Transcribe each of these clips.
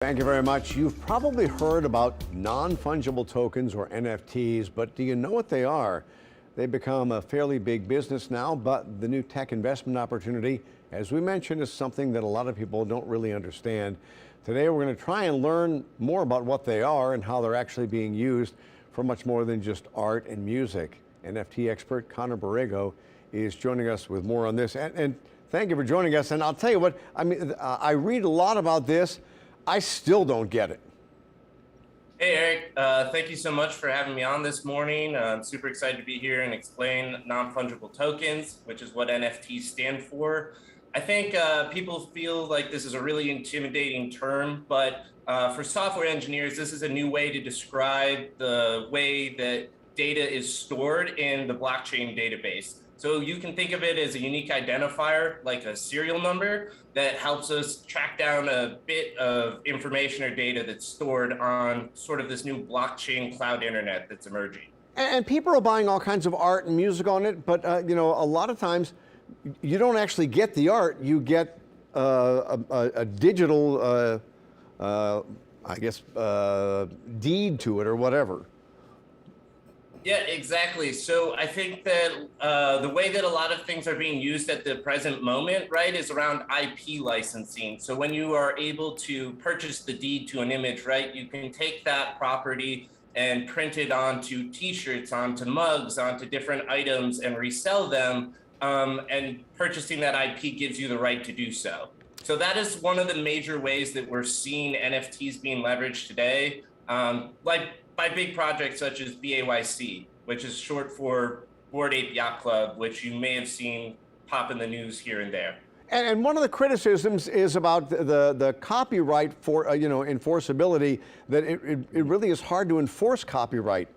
Thank you very much. You've probably heard about non-fungible tokens or NFTs, but do you know what they are? They've become a fairly big business now, but the new tech investment opportunity, as we mentioned, is something that a lot of people don't really understand. Today, we're going to try and learn more about what they are and how they're actually being used for much more than just art and music. NFT expert Connor Borrego is joining us with more on this. And thank you for joining us. And I'll tell you what, I read a lot about this. I still don't get it. Hey, Eric. Thank you so much for having me on this morning. I'm super excited to be here and explain non-fungible tokens, which is what NFTs stand for. I think people feel like this is a really intimidating term, but for software engineers, this is a new way to describe the way that data is stored in the blockchain database. So you can think of it as a unique identifier, like a serial number, that helps us track down a bit of information or data that's stored on sort of this new blockchain cloud internet that's emerging. And people are buying all kinds of art and music on it, but you know, a lot of times you don't actually get the art. You get a digital, deed to it or whatever. Yeah, exactly. So I think that the way that a lot of things are being used at the present moment, right, is around IP licensing. So when you are able to purchase the deed to an image, right, you can take that property and print it onto T-shirts, onto mugs, onto different items and resell them. And purchasing that IP gives you the right to do so. So that is one of the major ways that we're seeing NFTs being leveraged today. By big projects such as BAYC, which is short for Bored Ape Yacht Club, which you may have seen pop in the news here and there. And one of the criticisms is about the copyright for enforceability, that it really is hard to enforce copyright.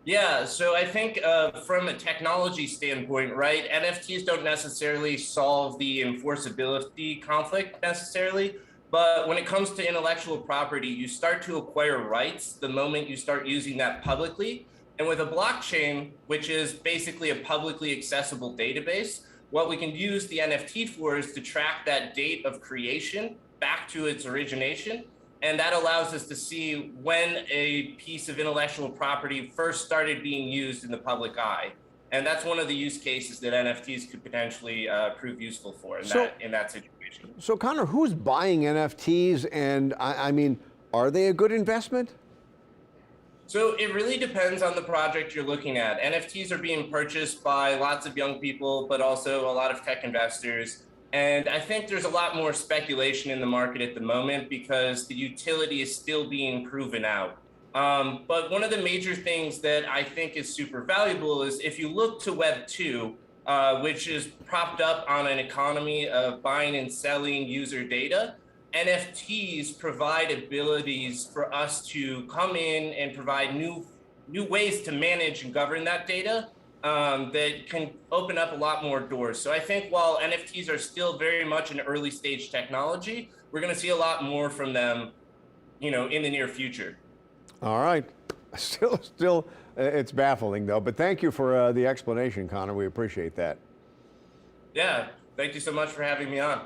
Yeah, so I think from a technology standpoint, right, NFTs don't necessarily solve the enforceability conflict necessarily. But when it comes to intellectual property, you start to acquire rights the moment you start using that publicly. And with a blockchain, which is basically a publicly accessible database, what we can use the NFT for is to track that date of creation back to its origination. And that allows us to see when a piece of intellectual property first started being used in the public eye. And that's one of the use cases that NFTs could potentially prove useful for in that situation. So Connor, who's buying NFTs, and I mean, are they a good investment? So it really depends on the project you're looking at. NFTs are being purchased by lots of young people, but also a lot of tech investors. And I think there's a lot more speculation in the market at the moment because the utility is still being proven out. But one of the major things that I think is super valuable is if you look to Web 2, which is propped up on an economy of buying and selling user data, NFTs provide abilities for us to come in and provide new ways to manage and govern that data that can open up a lot more doors. So I think while NFTs are still very much an early stage technology, we're going to see a lot more from them, in the near future. All right. Still, it's baffling though, but thank you for the explanation, Connor. We appreciate that. Yeah, thank you so much for having me on.